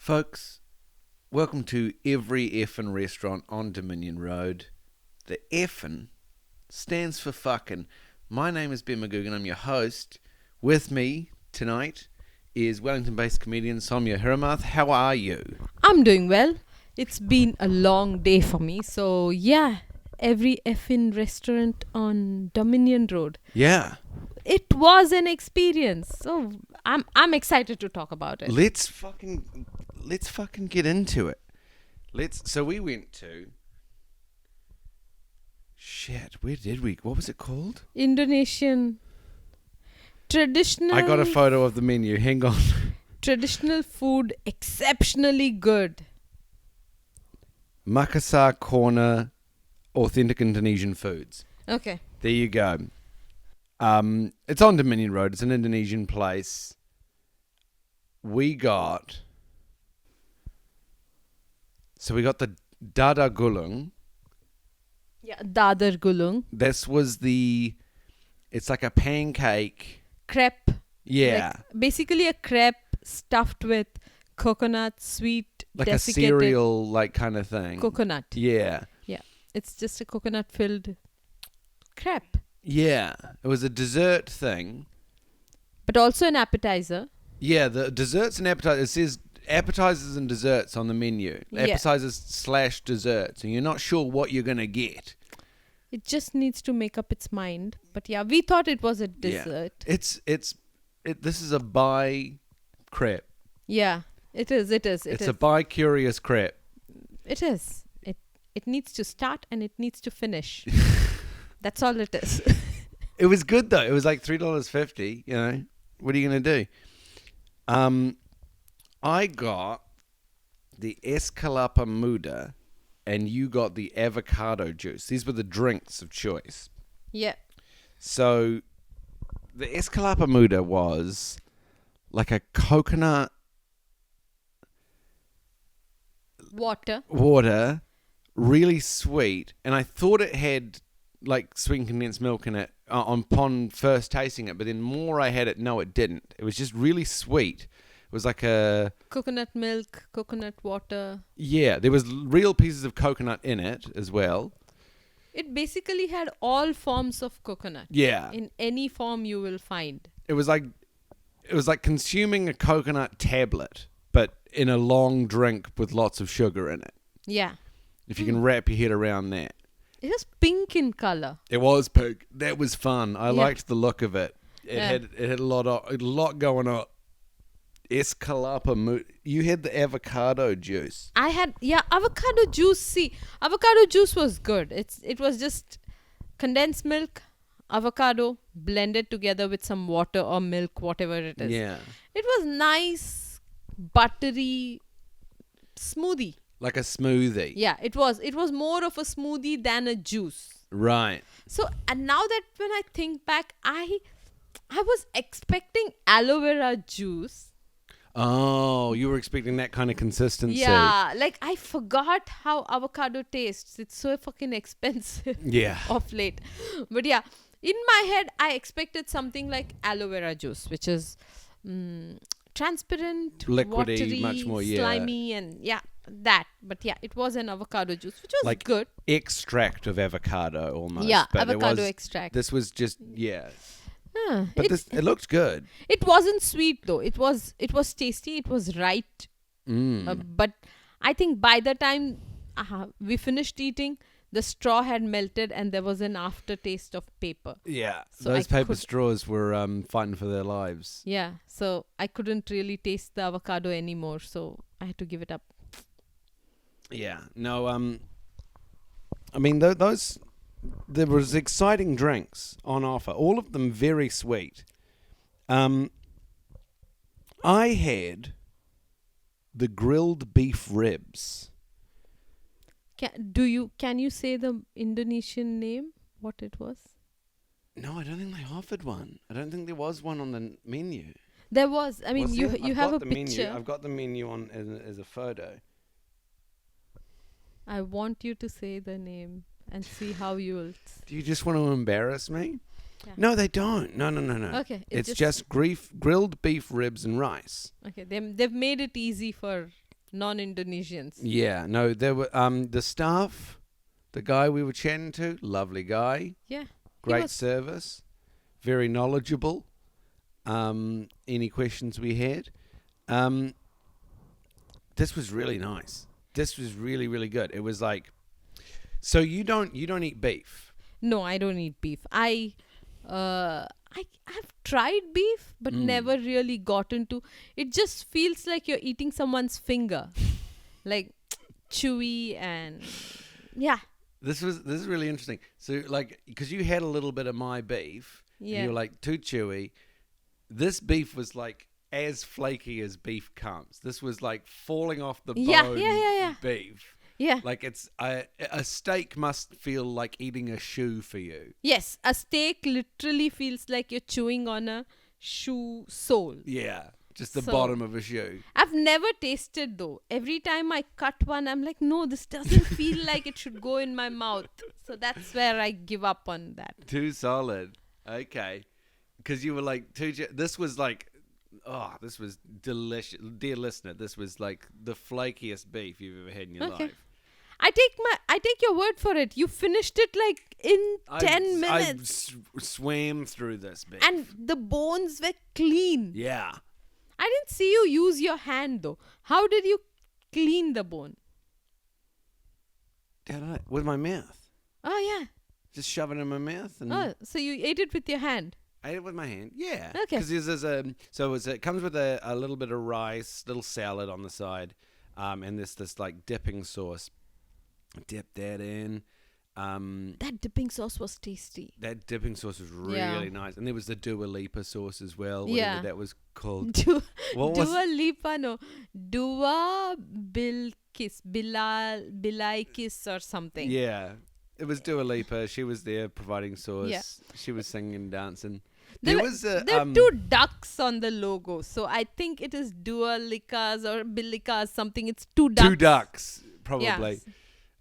Folks, welcome to every effin' restaurant on Dominion Road. The effin' stands for fucking. My name is Ben McGugan, I'm your host. With me tonight is Wellington-based comedian Sowmya Hiremath. How are you? I'm doing well. It's been a long day for me. So, yeah, every effing restaurant on Dominion Road. Yeah. It was an experience. So, I'm excited to talk about it. Let's fucking get into it. So we went to... Shit, where did we... What was it called? Indonesian traditional... I got a photo of the menu. Hang on. Traditional food, exceptionally good. Makassar Corner, authentic Indonesian foods. Okay. There you go. It's on Dominion Road. It's an Indonesian place. We got the Dada Gulung. Yeah, Dadar Gulung. This was it's like a pancake. Crepe. Yeah. Like basically a crepe stuffed with coconut, sweet, Like a desiccated cereal, like kind of thing. coconut. Yeah. Yeah. It's just a coconut-filled crepe. Yeah. It was a dessert thing. But also an appetizer. Yeah, the desserts and appetizers. It says appetizers and desserts on the menu. Yeah. Appetizers / desserts. And you're not sure what you're going to get. It just needs to make up its mind. But yeah, we thought it was a dessert. Yeah. This is a bi crepe. Yeah, it is. It's a bi-curious crepe. It is. It needs to start and it needs to finish. That's all it is. It was good though. It was like $3.50. You know, what are you gonna do? I got the Escalapa Muda, and you got the avocado juice. These were the drinks of choice. Yeah. So, the Escalapa Muda was like a coconut water, really sweet, and I thought it had like sweet condensed milk in it upon first tasting it, but then more I had it, no it didn't. It was just really sweet. It was like a coconut milk, coconut water. Yeah, there was real pieces of coconut in it as well. It basically had all forms of coconut. Yeah. In any form you will find. It was like consuming a coconut tablet, but in a long drink with lots of sugar in it. Yeah. If you can wrap your head around that. It was pink in color. It was pink. That was fun. I liked the look of it. It had a lot going on. Escalapa. You had the avocado juice. I had avocado juice. See, avocado juice was good. It was just condensed milk, avocado blended together with some water or milk, whatever it is. Yeah. It was nice, buttery smoothie. Like a smoothie. Yeah, it was. It was more of a smoothie than a juice. Right. So, and now that when I think back, I was expecting aloe vera juice. Oh, you were expecting that kind of consistency. Yeah, like I forgot how avocado tastes. It's so fucking expensive. Yeah. Of late. But yeah, in my head, I expected something like aloe vera juice, which is transparent, liquidy, watery, much more, slimy, and that. But yeah, it was an avocado juice, which was like good. Extract of avocado almost. Yeah, but avocado extract. This was just, But it looked good. It wasn't sweet though. It was tasty. It was right. But I think by the time we finished eating, the straw had melted and there was an aftertaste of paper. Yeah, so those paper straws were fighting for their lives. Yeah, so I couldn't really taste the avocado anymore. So I had to give it up. Yeah, no. I mean, those. There was exciting drinks on offer. All of them very sweet. I had the grilled beef ribs. Can you say the Indonesian name? What it was? No, I don't think they offered one. I don't think there was one on the menu. There was. I mean, you have a picture. Menu. I've got the menu on as a photo. I want you to say the name and see how you will. Do you just want to embarrass me? Yeah. No, they don't. No. Okay. It's just grilled beef ribs and rice. Okay. They've made it easy for non-Indonesians. Yeah, no, there were the staff, the guy we were chatting to, lovely guy, Yeah. great service, very knowledgeable. Any questions we had? This was really nice. This was really, really good. It was like, so you don't eat beef. No, I don't eat beef. I've tried beef, but never really gotten to. It just feels like you're eating someone's finger, like chewy and yeah. This is really interesting. So like, because you had a little bit of my beef, and you were like too chewy. This beef was like as flaky as beef comes. This was like falling off the bone beef. Yeah. Like it's a steak must feel like eating a shoe for you. Yes, a steak literally feels like you're chewing on a shoe sole. Yeah, just the bottom of a shoe. I've never tasted though. Every time I cut one, I'm like, no, this doesn't feel like it should go in my mouth. So that's where I give up on that. Too solid. Okay. Because you were like, this was like, oh, this was delicious. Dear listener, this was like the flakiest beef you've ever had in your life. I take your word for it. You finished it like in 10 minutes. I swam through this beef. And the bones were clean. Yeah. I didn't see you use your hand though. How did you clean the bone? With my mouth. Oh yeah. Just shove it in my mouth. And so you ate it with your hand? I ate it with my hand. Yeah. Okay. Because it comes with a little bit of rice, little salad on the side, and this like dipping sauce. Dip that in. That dipping sauce was tasty. That dipping sauce was really nice, and there was the Dua Lipa sauce as well. Whatever that was called. Dua Lipa, no, Dua Bilaikis or something. Yeah, it was Dua Lipa. She was there providing sauce. Yeah. She was singing and dancing. There are two ducks on the logo, so I think it is Dua Likas or Bilikas something. It's two ducks. Two ducks, probably. Yes.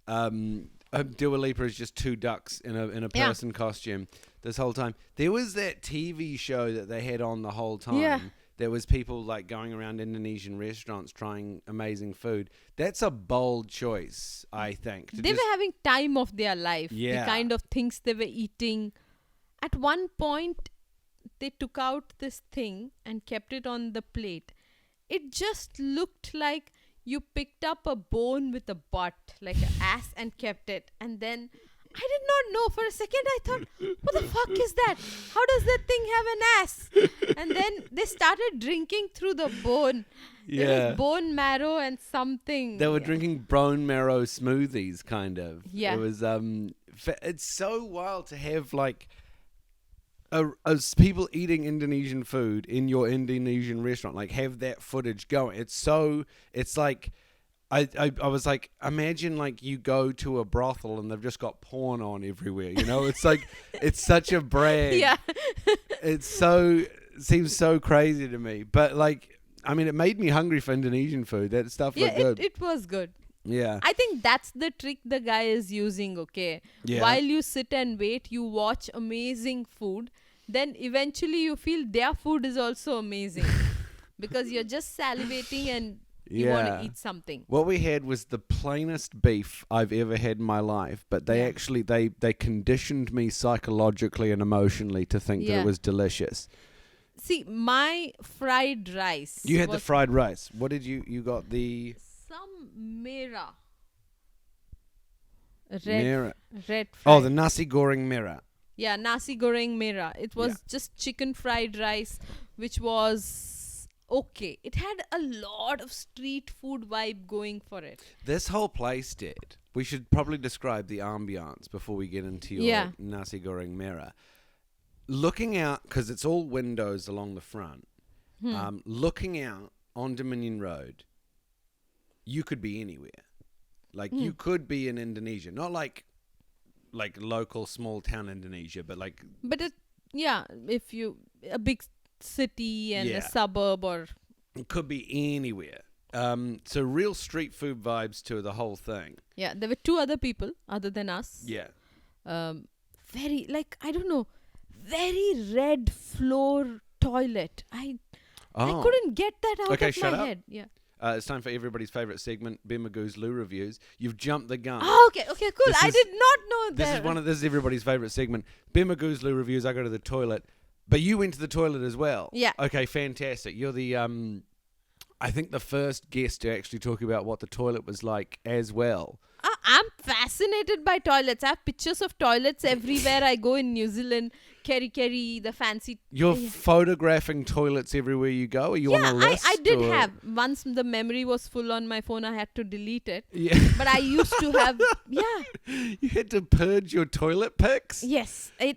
Dua Lipa is just two ducks in a person costume this whole time. There was that TV show that they had on the whole time. Yeah. There was people like going around Indonesian restaurants trying amazing food. That's a bold choice, I think. They were having time of their life. Yeah. The kind of things they were eating. At one point, they took out this thing and kept it on the plate. It just looked like you picked up a bone with a butt, like an ass, and kept it. And then I did not know. For a second, I thought, what the fuck is that? How does that thing have an ass? And then they started drinking through the bone. Yeah. There was bone marrow and something. They were drinking bone marrow smoothies, kind of. Yeah. It was, it's so wild to have, like, people eating Indonesian food in your Indonesian restaurant, like have that footage going. It's like, I was like, imagine like you go to a brothel and they've just got porn on everywhere, you know? It's like, it's such a brag. Yeah. It seems so crazy to me. But like, I mean, it made me hungry for Indonesian food. That stuff looked good. It was good. Yeah. I think that's the trick the guy is using, okay? Yeah. While you sit and wait, you watch amazing food. Then eventually you feel their food is also amazing. Because you're just salivating and you want to eat something. What we had was the plainest beef I've ever had in my life. But they actually, they conditioned me psychologically and emotionally to think that it was delicious. See, my fried rice. You had the fried rice. What did you got the... Some mera. Red fried. Oh, the nasi goreng merah. Yeah, nasi goreng merah. It was just chicken fried rice, which was okay. It had a lot of street food vibe going for it. This whole place did. We should probably describe the ambiance before we get into your nasi goreng merah. Looking out, because it's all windows along the front, looking out on Dominion Road, you could be anywhere. Like, you could be in Indonesia. Not like local small town Indonesia, but like... But if you... A big city and a suburb or... It could be anywhere. So real street food vibes to the whole thing. Yeah, there were two other people other than us. Yeah. Very, like, I don't know, very red floor toilet. I couldn't get that out of my head. Yeah. It's time for everybody's favourite segment, Ben Magoo's Loo Reviews. You've jumped the gun. Oh, okay, cool. I did not know that. This is everybody's favourite segment. Ben Magoo's Loo Reviews. I go to the toilet, but you went to the toilet as well. Yeah. Okay, fantastic. You're the I think the first guest to actually talk about what the toilet was like as well. I'm fascinated by toilets. I have pictures of toilets everywhere I go in New Zealand. Kerry, the fancy. You're photographing toilets everywhere you go? Are you on a list? I did have. Once the memory was full on my phone, I had to delete it. Yeah. But I used to have, You had to purge your toilet pics? Yes. I mean,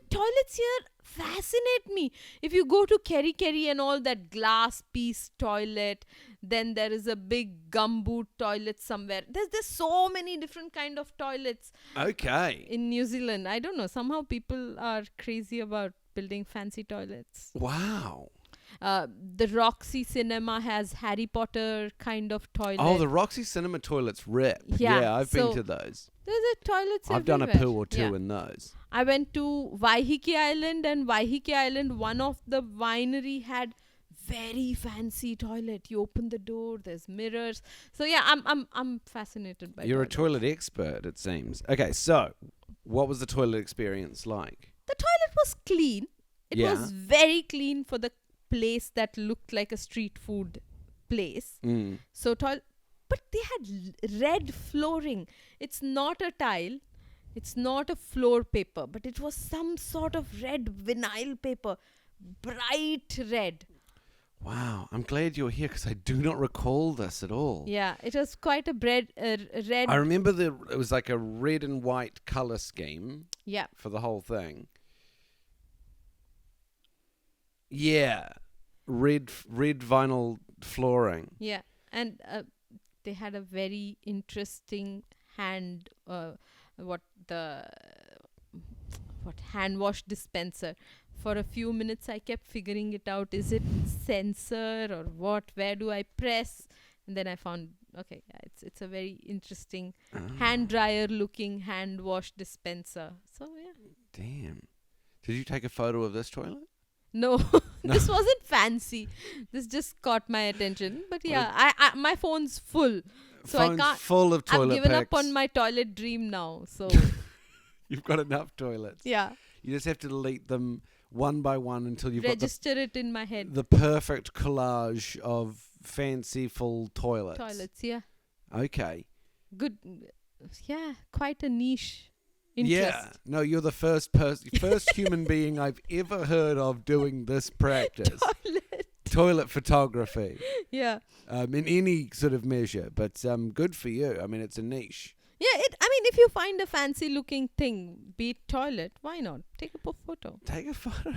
toilets here fascinate me. If you go to Kerry and all that glass piece toilet, then there is a big gumboot toilet somewhere. There's so many different kind of toilets. Okay. In New Zealand, I don't know. Somehow people are crazy about building fancy toilets. Wow. The Roxy Cinema has Harry Potter kind of toilet. Oh, the Roxy Cinema toilets rip. Yeah, I've been to those. There's a toilets I've everywhere. done a poo or two in those. I went to Waiheke Island, and Waiheke Island, one of the winery had very fancy toilet. You open the door, there's mirrors. So yeah, I'm fascinated by. You're a toilet expert, it seems. Okay, so what was the toilet experience like? The toilet was clean. It was very clean for the place that looked like a street food place. So but they had red flooring. It's not a tile. It's not a floor paper, but it was some sort of red vinyl paper, bright red. Wow, I'm glad you're here because I do not recall this at all. Yeah, it was quite a red. I remember it was like a red and white colour scheme. Yeah. For the whole thing. Yeah, red vinyl flooring. Yeah, and they had a very interesting hand wash dispenser. For a few minutes I kept figuring it out. Is it sensor or what? Where do I press? And then I found it's a very interesting hand dryer looking hand wash dispenser. So yeah. Damn. Did you take a photo of this toilet? No, this wasn't fancy. This just caught my attention. But yeah, I my phone's full. So Phone's I can't. full of toilet I've given pics. up on my toilet dream now. So You've got enough toilets. yeah, You just have to delete them one by one until you've register it in my head. got the perfect collage of fanciful toilets. Toilets, yeah. Okay. Good. Yeah, quite a niche interest. Yeah. No, you're the first human being I've ever heard of doing this practice. Toilet photography. Yeah. In any sort of measure, but good for you. I mean, it's a niche. Yeah, if you find a fancy looking thing, be it toilet, why not? Take a photo. Take a photo.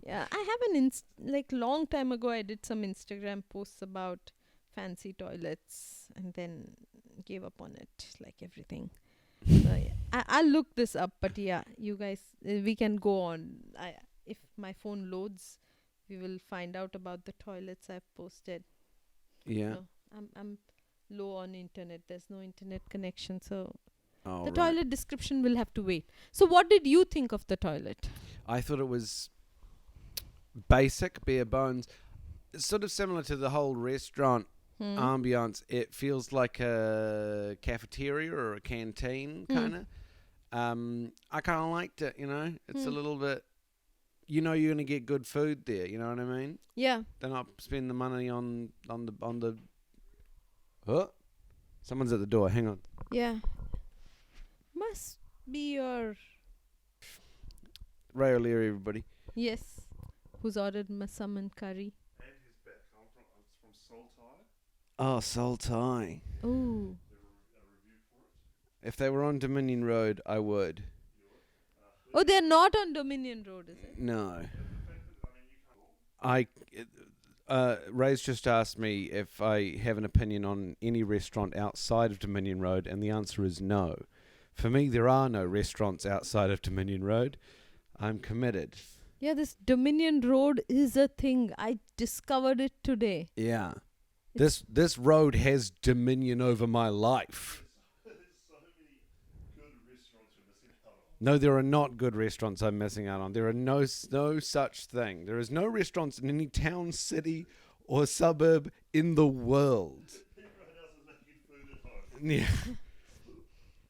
Yeah, I have long time ago I did some Instagram posts about fancy toilets and then gave up on it, like everything. So yeah, I'll look this up, but yeah, you guys, we can go on. If my phone loads, we will find out about the toilets I've posted. Yeah. So I'm low on internet. There's no internet connection, so the toilet description will have to wait. So what did you think of the toilet? I thought it was basic, bare bones. It's sort of similar to the whole restaurant ambience. It feels like a cafeteria or a canteen, kind of. I kind of liked it, It's a little bit... you're going to get good food there, you know what I mean? Yeah. They're not spending the money on the... Huh? Someone's at the door. Hang on. Yeah. Must be your... Ray O'Leary, everybody. Yes. Who's ordered masam and curry? And his back. I'm from Soul Thai. Oh, Soul Thai. Ooh. A review for it. If they were on Dominion Road, I would. Oh, they're not on Dominion Road, is it? No. Ray's just asked me if I have an opinion on any restaurant outside of Dominion Road, and the answer is no. For me, there are no restaurants outside of Dominion Road. I'm committed. Yeah, this Dominion Road is a thing. I discovered it today. Yeah. This road has dominion over my life. There's so many good restaurants you're missing out on. No, there are not good restaurants I'm missing out on. There are no such thing. There is no restaurants in any town, city, or suburb in the world. Everyone else is making food at home. Yeah.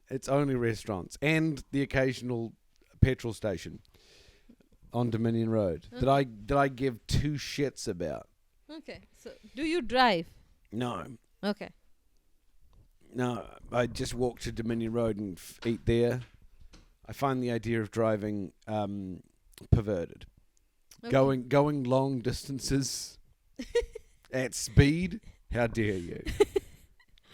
It's only restaurants and the occasional petrol station on Dominion Road that I give two shits about. Okay. So, do you drive? No. Okay. No, I just walk to Dominion Road and eat there. I find the idea of driving perverted. Okay. Going long distances at speed. How dare you?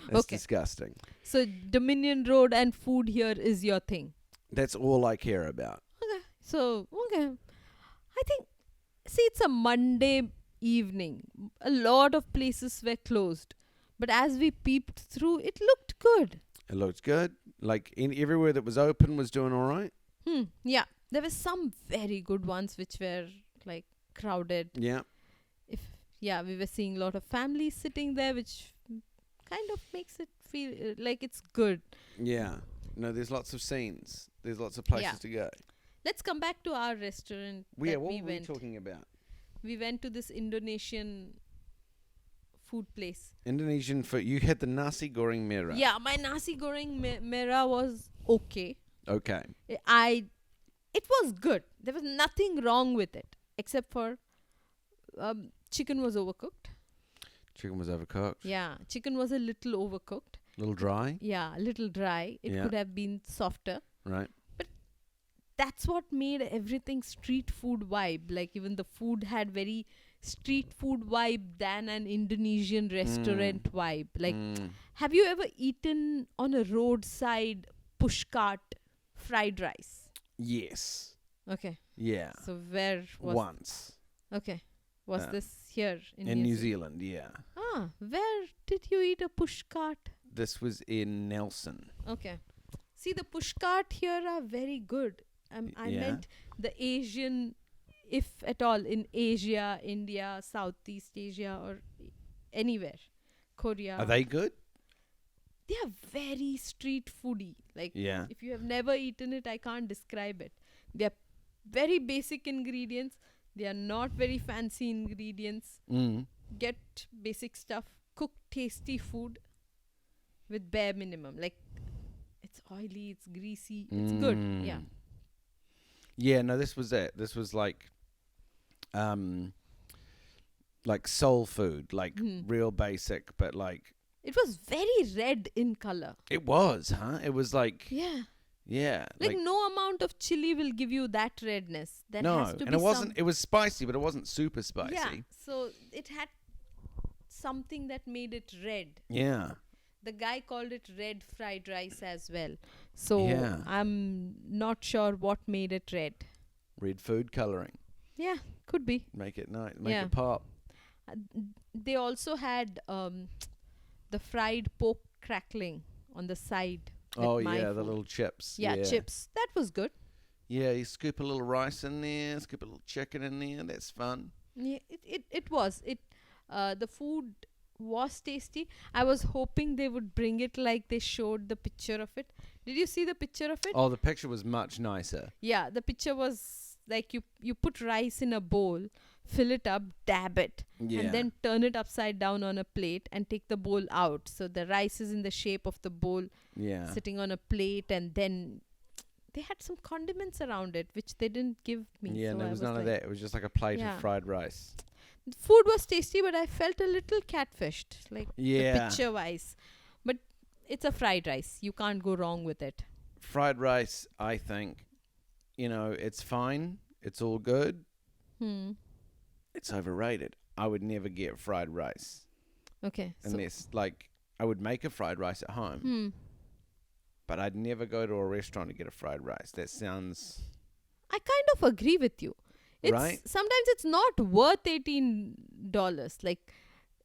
That's Okay. disgusting. So, Dominion Road and food here is your thing. That's all I care about. Okay. So, okay. I think, see, it's a Monday evening. A lot of places were closed. But as we peeped through, it looked good. It looks good. Like everywhere that was open was doing all right. Yeah. There were some very good ones which were like crowded. Yeah. We were seeing a lot of families sitting there, which kind of makes it feel like it's good. Yeah. No, there's lots of scenes. There's lots of places Yeah. to go. Let's come back to our restaurant. Yeah, that what we were we went. talking about? We went to this Indonesian food place. Indonesian food. You had the nasi goreng merah. Yeah, my nasi goreng merah was okay. Okay. It was good. There was nothing wrong with it except for chicken was overcooked. Chicken was overcooked. Yeah, chicken was a little overcooked. A little dry. Yeah, a little dry. It Yeah. could have been softer. Right. That's what made everything street food vibe. Like even the food had very street food vibe than an Indonesian restaurant vibe. Like, have you ever eaten on a roadside pushcart fried rice? Yes. Okay. Yeah. So where was Once. Okay. Was Uh, this here In New Zealand, yeah. Where did you eat a pushcart? This was in Nelson. Okay. See, the pushcart here are very good. I Yeah. meant the Asian, if at all, in Asia, India, Southeast Asia, or anywhere. Korea. Are they good? They are very street foodie. Like, Yeah. if you have never eaten it, I can't describe it. They are very basic ingredients. They are not very fancy ingredients. Get basic stuff. Cook tasty food with bare minimum. Like, it's oily, it's greasy, it's good. Yeah. Yeah, no, this was it. This was like soul food, like real basic, but like It was very red in color. it was, huh? It was like Yeah. Like no amount of chili will give you that redness. There no, has to and be it wasn't. It was spicy, but it wasn't super spicy. Yeah. So it had something that made it red. Yeah. The guy called it red fried rice as well. So Yeah. I'm not sure what made it red. Red food coloring. Yeah, could be. Make it nice. Make Yeah. it pop. They also had the fried pork crackling on the side. with Oh my yeah, the food. little chips. Yeah, chips. That was good. Yeah, you scoop a little rice in there, scoop a little chicken in there. That's fun. Yeah, it was. The food was tasty. I was hoping they would bring it like they showed the picture of it. Did you see the picture of it? Oh, the picture was much nicer. Yeah, the picture was like you put rice in a bowl, fill it up, dab it, Yeah. and then turn it upside down on a plate and take the bowl out. So the rice is in the shape of the bowl Yeah. sitting on a plate, and then they had some condiments around it, which they didn't give me. Yeah, so there I was none of like, that. It was just like a plate Yeah. of fried rice. The food was tasty, but I felt a little catfished, like Yeah. the picture wise. But it's a fried rice. You can't go wrong with it. Fried rice, I think, it's fine. It's all good. It's overrated. I would never get fried rice Okay. So, unless, like, I would make a fried rice at home. But I'd never go to a restaurant to get a fried rice. That sounds I kind of agree with you. It's Right? sometimes it's not worth $18. Like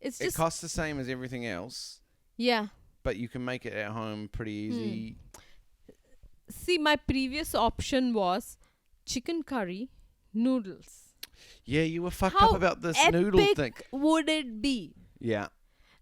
it's it just costs the same as everything else, yeah. but you can make it at home pretty easy. See, my previous option was chicken curry, noodles. Yeah, you were fucked How up about this epic noodle thing. would it be? Yeah.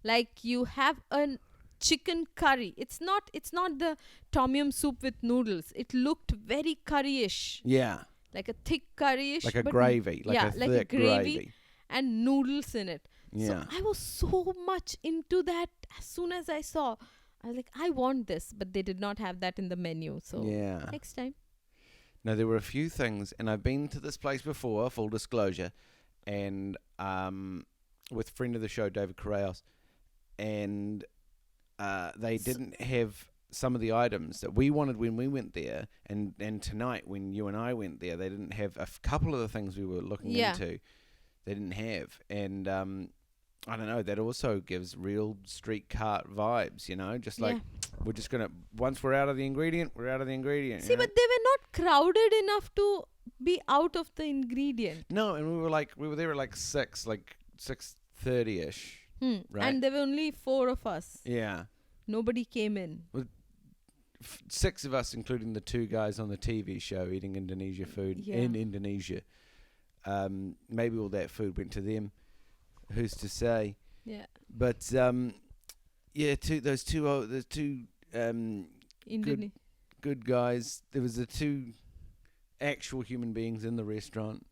Like you have a chicken curry. It's not the tom yum soup with noodles. It looked very curryish, Yeah. like a thick curryish, Like a but gravy. Like yeah, a like thick a gravy, gravy. and noodles in it. Yeah. So I was so much into that. As soon as I saw, I was like, I want this, but they did not have that in the menu. So Yeah. next time. No, there were a few things, and I've been to this place before, full disclosure, and with friend of the show, David Correos, and they didn't have some of the items that we wanted when we went there, and tonight when you and I went there, they didn't have couple of the things we were looking into. They didn't have, and I don't know. That also gives real street cart vibes, just like we're just gonna once we're out of the ingredient, we're out of the ingredient. See, but they were not crowded enough to be out of the ingredient. No, and we were there at like 6:30ish. Right. And there were only 4 of us. Yeah. Nobody came in. 6 of us, including the 2 guys on the TV show eating Indonesia food in Indonesia. Maybe all that food went to them. Who's to say? Yeah. But those two good guys. There was the 2 actual human beings in the restaurant.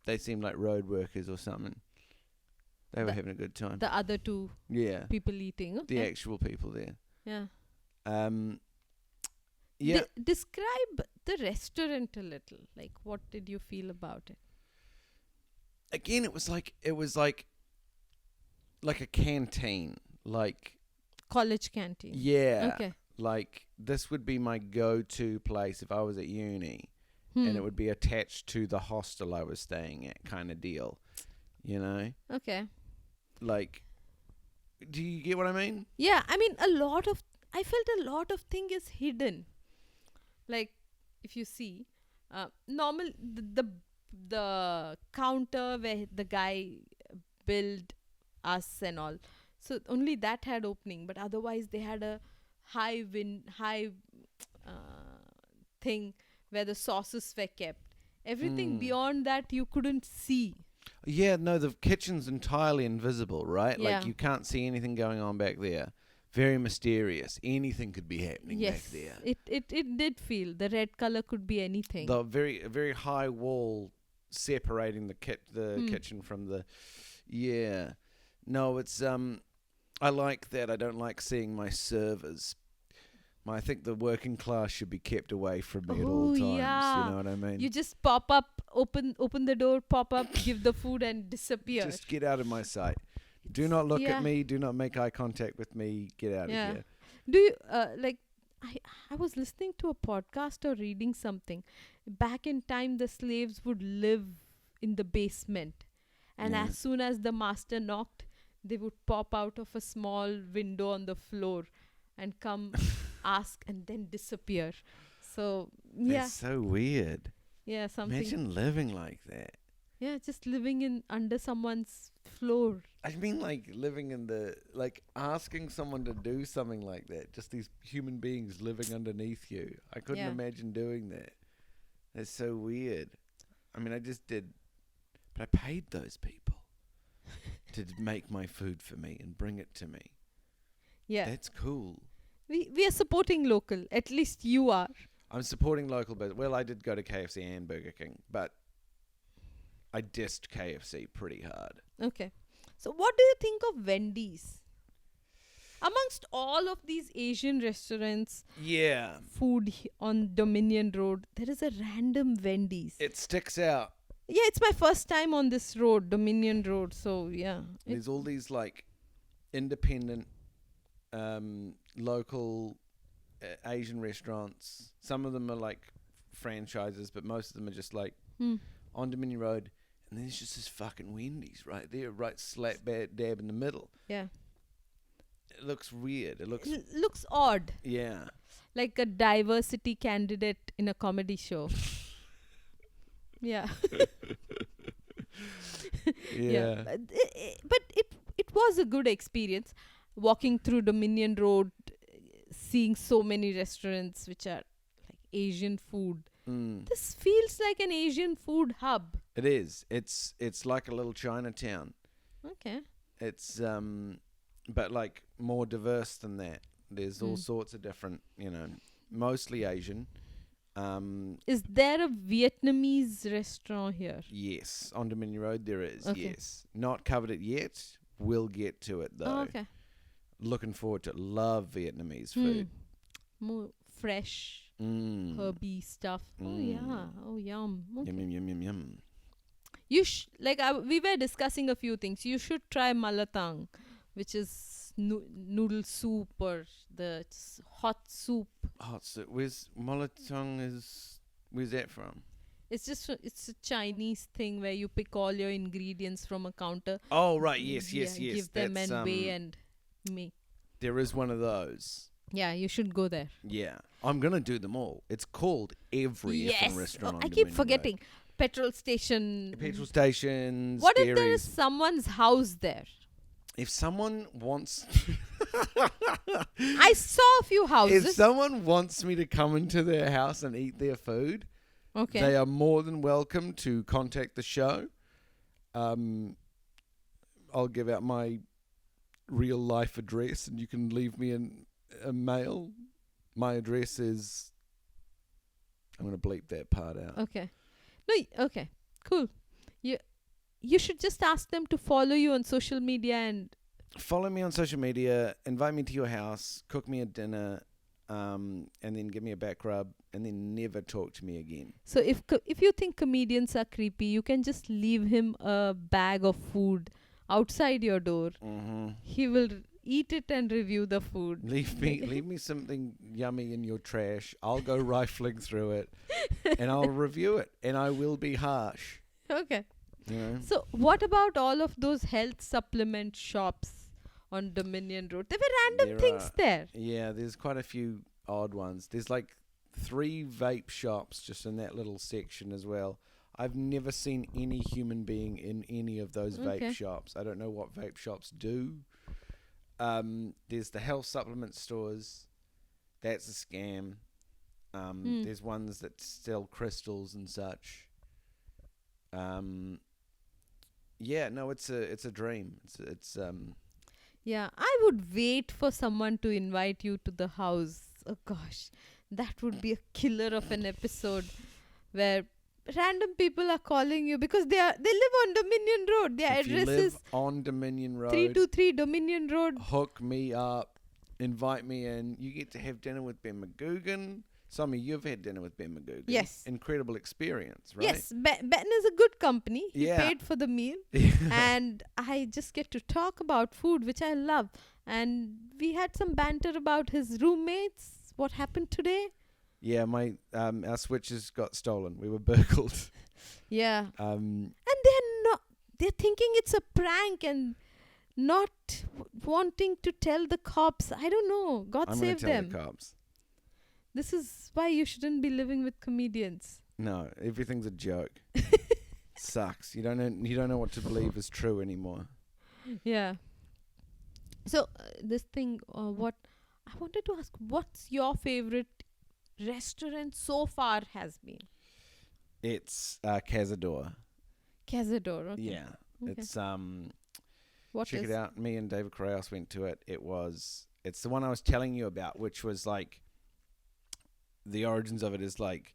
They seemed like road workers or something. They were having a good time. The other 2 people eating. Okay. The actual people there. Yeah. Describe the restaurant a little. Like, what did you feel about it? Again, it was like a canteen, like college canteen. Yeah. Okay. Like this would be my go-to place if I was at uni, and it would be attached to the hostel I was staying at, kind of deal. Okay. Like, do you get what I mean? Yeah, I mean, I felt a lot of thing is hidden. Like, if you see, normal the counter where the guy billed us and all, so only that had opening, but otherwise they had a high thing where the sauces were kept. Everything beyond that you couldn't see. Yeah, no, the kitchen's entirely invisible, right? Yeah. Like you can't see anything going on back there. Very mysterious. Anything could be happening back there. It did feel the red color could be anything. The very high wall separating the kitchen from the No, it's I like that. I don't like seeing my servers. I think the working class should be kept away from me at all times. Yeah. You know what I mean? You just pop up, open the door, pop up, give the food and disappear. Just get out of my sight. Do not look at me. Do not make eye contact with me. Get out of here. Do you I was listening to a podcast or reading something. Back in time, the slaves would live in the basement, and as soon as the master knocked, they would pop out of a small window on the floor and come ask and then disappear. So That's so weird. Yeah, something. Imagine living like that. Yeah, just living under someone's floor. I mean, like living asking someone to do something like that. Just these human beings living underneath you. I couldn't imagine doing that. That's so weird. I mean, I just did, but I paid those people to make my food for me and bring it to me. Yeah. That's cool. We are supporting local. At least you are. I'm supporting local business. Well, I did go to KFC and Burger King, but I dissed KFC pretty hard. Okay. So what do you think of Wendy's? Amongst all of these Asian restaurants, food on Dominion Road, there is a random Wendy's. It sticks out. Yeah, it's my first time on this road, Dominion Road. So, yeah. There's all these like independent, local Asian restaurants. Some of them are like franchises, but most of them are just like on Dominion Road. And there's just this fucking Wendy's right there, right slap dab in the middle. Yeah. It looks weird. It looks odd. Yeah. Like a diversity candidate in a comedy show. Yeah. Yeah. But it was a good experience. Walking through Dominion Road, seeing so many restaurants which are like Asian food. This feels like an Asian food hub. It is. It's like a little Chinatown. Okay. It's but like more diverse than that. There's all sorts of different, mostly Asian. Is there a Vietnamese restaurant here? Yes, on Dominion Road there is. Okay. Yes, not covered it yet. We'll get to it though. Oh, okay. Looking forward to it. Love Vietnamese Hmm. food. More fresh, Mm. herby stuff. Oh Mm. yeah. Oh yum. Okay. Yum yum yum yum yum. We were discussing a few things. You should try malatang, which is noodle soup or the hot soup. Hot soup. Where's Molotong? Where's that from? It's a Chinese thing where you pick all your ingredients from a counter. Oh right, yes. Give them That's, and weigh and make. there is one of those. Yeah, you should go there. Yeah, I'm gonna do them all. It's called every effing restaurant. Oh, on I keep Dominion forgetting. Petrol station. Road. Petrol stations. What if dairies. there is someone's house there? If someone wants, I saw a few houses. if someone wants me to come into their house and eat their food, Okay. they are more than welcome to contact the show. I'll give out my real life address, and you can leave me a mail. My address is. I'm gonna bleep that part out. Okay. No. Okay. Cool. You should just ask them to follow you on social media and Follow me on social media. Invite me to your house. Cook me a dinner. And then give me a back rub, and then never talk to me again. so if you think comedians are creepy, you can just leave him a bag of food outside your door. Mm-hmm. He will eat it and review the food. Leave me something yummy in your trash. I'll go rifling through it, and I'll review it, and I will be harsh. Okay. You know. So what about all of those health supplement shops on Dominion Road? There were random There things are- there. Yeah, there's quite a few odd ones. There's like 3 vape shops just in that little section as well. I've never seen any human being in any of those vape Okay. shops. I don't know what vape shops do. There's the health supplement stores. That's a scam. There's ones that sell crystals and such. Yeah, no, it's a dream. It's Yeah, I would wait for someone to invite you to the house. Oh gosh, that would be a killer of an episode where random people are calling you because they live on Dominion Road. Their if you address live is on Dominion Road, 323 Dominion Road. hook me up, invite me in. You get to have dinner with Ben McGugan. Sowmya, you've had dinner with Ben McGugan. Yes. Incredible experience, right? Yes, Ben is a good company. He Yeah. paid for the meal. And I just get to talk about food, which I love. And we had some banter about his roommates. What happened today? Yeah, our switches got stolen. We were burgled. Yeah. Um, And they're thinking it's a prank and not wanting to tell the cops. I don't know. God I'm going save to tell them. the cops. This is why you shouldn't be living with comedians. No, everything's a joke. Sucks. You don't know what to believe is true anymore. Yeah. So this thing, what I wanted to ask, what's your favorite restaurant so far has been? It's Cazador. Cazador. Okay. Yeah. Okay. It's What check is- it out. Me and David Correos went to it. It's the one I was telling you about, which was like the origins of it is like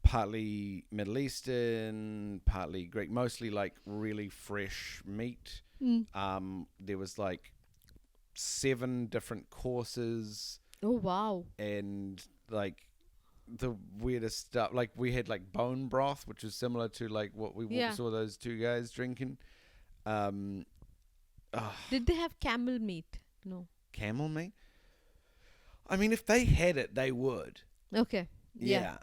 partly Middle Eastern, partly Greek, mostly like really fresh meat. Mm. There was like 7 different courses Oh wow. and like the weirdest stuff. Like we had like bone broth, which is similar to like what we Yeah. saw those 2 guys drinking. Did they have camel meat? No. Camel meat? I mean, if they had it, they would. Okay. Yeah.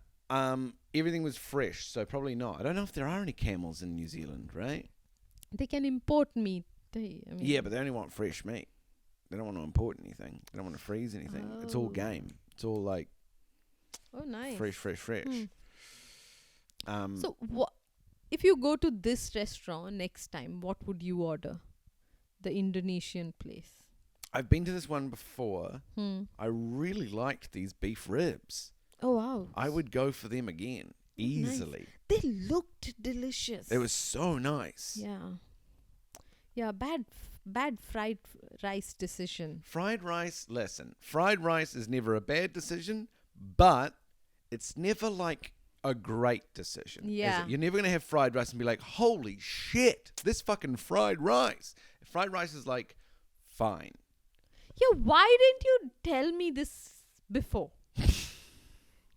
Everything was fresh, so probably not. I don't know if there are any camels in New Zealand, right? They can import meat. Yeah, but they only want fresh meat. They don't want to import anything. They don't want to freeze anything. It's all Oh. game. It's all like Oh, nice. fresh. So, if you go to this restaurant next time, what would you order? The Indonesian place. I've been to this one before. Hmm. I really liked these beef ribs. Oh wow. I would go for them again easily. They looked delicious. It was so nice. Yeah. Yeah. Bad fried rice decision. Fried rice, listen, fried rice is never a bad decision, but it's never like a great decision. is Yeah. it? You're never going to have fried rice and be like, holy shit, this fucking fried rice. Fried rice is like, fine. Yeah, why didn't you tell me this before?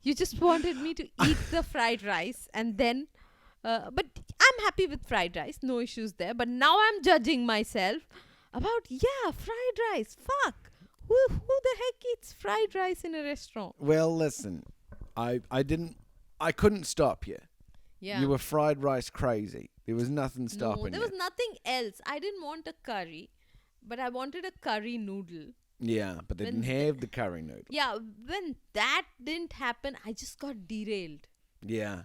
You just wanted me to eat the fried rice and then. But I'm happy with fried rice, no issues there. But now I'm judging myself about, fried rice. Fuck. Who the heck eats fried rice in a restaurant? Well, listen, I couldn't stop you. Yeah. You were fried rice crazy. There was nothing stopping No, there you. was nothing else. I didn't want a curry, but I wanted a curry noodle. Yeah, but they When didn't have the curry noodle. Yeah, when that didn't happen, I just got derailed. Yeah.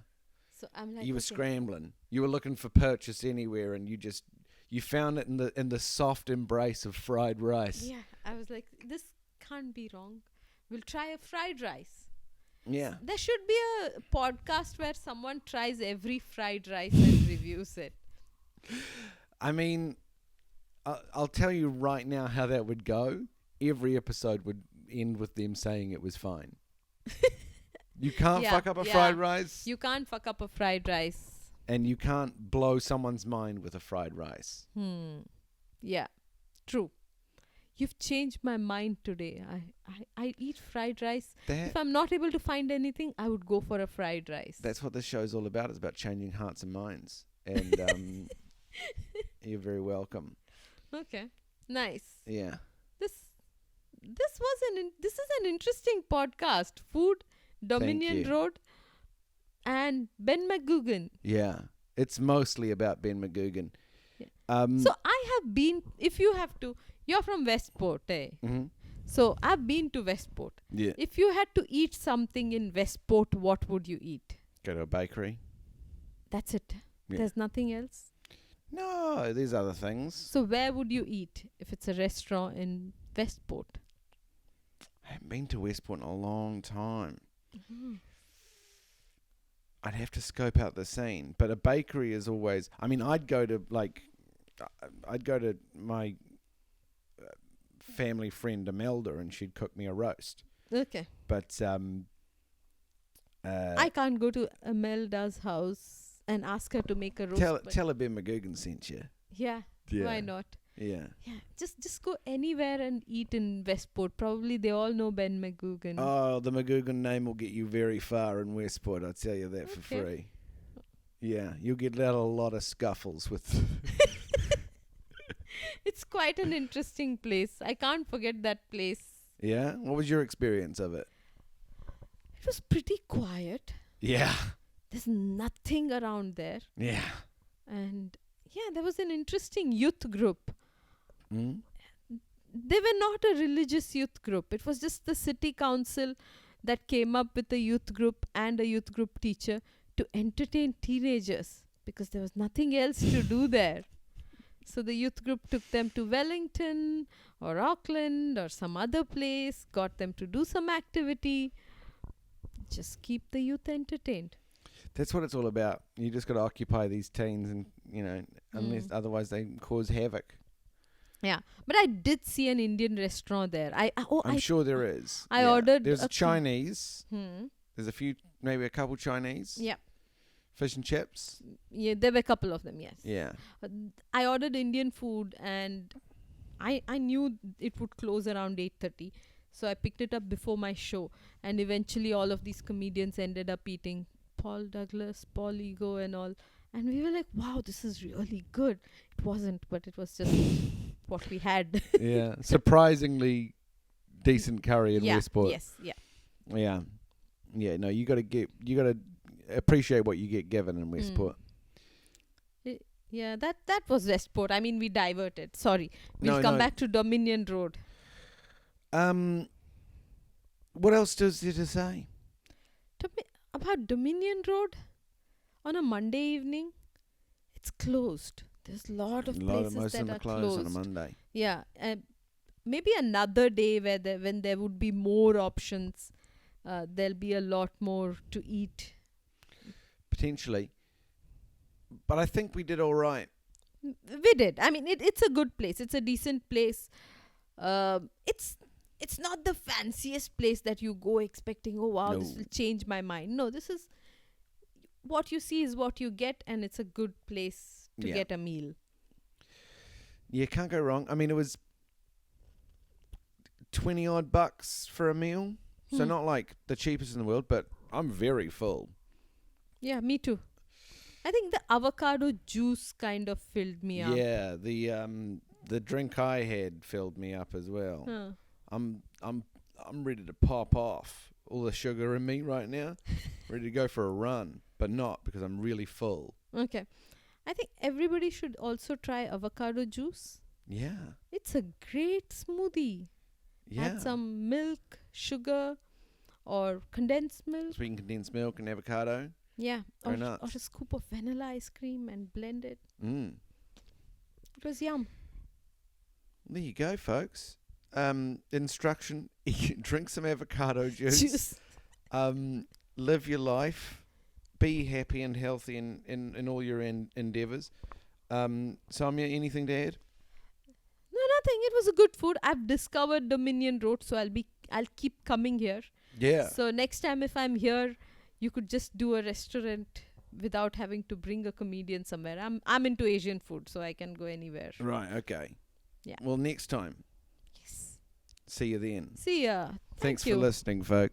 So I'm like, You were okay. scrambling. You were looking for purchase anywhere, and you found it in the soft embrace of fried rice. Yeah, I was like, this can't be wrong. We'll try a fried rice. Yeah. There should be a podcast where someone tries every fried rice and reviews it. I mean, I'll tell you right now how that would go. Every episode would end with them saying it was fine. You can't Yeah, fuck up a yeah. fried rice, You can't fuck up a fried rice. and you can't blow someone's mind with a fried rice. Yeah, true. You've changed my mind today. I eat fried rice. If I'm not able to find anything, I would go for a fried rice. That's what this show's all about. It's about changing hearts and minds. And you're very welcome. Okay, nice. Yeah. This is an interesting podcast. Food, Dominion you. Road, and Ben McGugan. Yeah. It's mostly about Ben McGugan. Yeah. So I have been. If you have to, you're from Westport, eh? Mhm. So I've been to Westport. Yeah. If you had to eat something in Westport, what would you eat? Go to a bakery. That's it. Yeah. There's nothing else. No, there's other things. So where would you eat if it's a restaurant in Westport? I haven't been to Westport in a long time. I'd have to scope out the scene, but a bakery is always. I mean, I'd go to my family friend Imelda, and she'd cook me a roast. Okay. But I can't go to Imelda's house and ask her to make a roast. tell her Ben McGugan sent you. Yeah. Why not? Yeah. Yeah. Just go anywhere and eat in Westport. Probably they all know Ben McGugan. Oh, the McGugan name will get you very far in Westport. I'll tell you that for Okay. free. Yeah, you'll get out a lot of scuffles with. It's quite an interesting place. I can't forget that place. Yeah, what was your experience of it? It was pretty quiet. Yeah. There's nothing around there. Yeah. And yeah, there was an interesting youth group. Mm? They were not a religious youth group. It was just the city council that came up with a youth group and a youth group teacher to entertain teenagers because there was nothing else to do there. So the youth group took them to Wellington or Auckland or some other place, got them to do some activity. Just keep the youth entertained. That's what it's all about. You just got to occupy these teens, and unless otherwise they cause havoc. Yeah, but I did see an Indian restaurant there. I'm sure there is. I ordered There's a Chinese. Hmm. There's maybe a couple Chinese. Yeah. Fish and chips. Yeah, there were a couple of them, yes. Yeah. I ordered Indian food and I knew it would close around 8:30. So I picked it up before my show. And eventually all of these comedians ended up eating Paul Douglas, Paul Ego and all. And we were like, wow, this is really good. It wasn't, but it was just what we had. Yeah. Surprisingly decent curry in Yeah, Westport. yes, yeah. Yeah. Yeah, no, you got to appreciate what you get given in Westport. Yeah, that was Westport. I mean, we diverted. Sorry. We'll No, come no. back to Dominion Road. What else does there to say? About Dominion Road, on a Monday evening, it's closed. There's a lot of places Most that of them are are closed closed. on a Monday. Yeah, maybe another day when there would be more options, there'll be a lot more to eat. Potentially. But I think we did all right. We did. I mean, it's a good place. It's a decent place. It's it's not the fanciest place that you go expecting, oh wow, this No. will change my mind. No, this is what you see is what you get, and it's a good place to Yeah. get a meal. Yeah, can't go wrong. I mean, it was 20 odd bucks for a meal. So Hmm. not like the cheapest in the world, but I'm very full. Yeah, me too. I think the avocado juice kind of filled me up. Yeah, the drink I had filled me up as well. Huh. I'm ready to pop off all the sugar in me right now. Ready to go for a run, but not because I'm really full. Okay. I think everybody should also try avocado juice. Yeah. It's a great smoothie. Yeah. Add some milk, sugar, or condensed milk. Sweetened condensed milk and avocado. Yeah. Or, Very nuts. or a scoop of vanilla ice cream and blend it. Mm. It was yum. There you go, folks. Instruction: drink some avocado juice. Live your life. Be happy and healthy in all your endeavours. Sowmya, anything to add? No, nothing. It was a good food. I've discovered Dominion Road, so I'll keep coming here. Yeah. So next time if I'm here, you could just do a restaurant without having to bring a comedian somewhere. I'm into Asian food, so I can go anywhere. Right, okay. Yeah. Well, next time. Yes. See you then. See ya. Thanks Thank for you. listening, folks.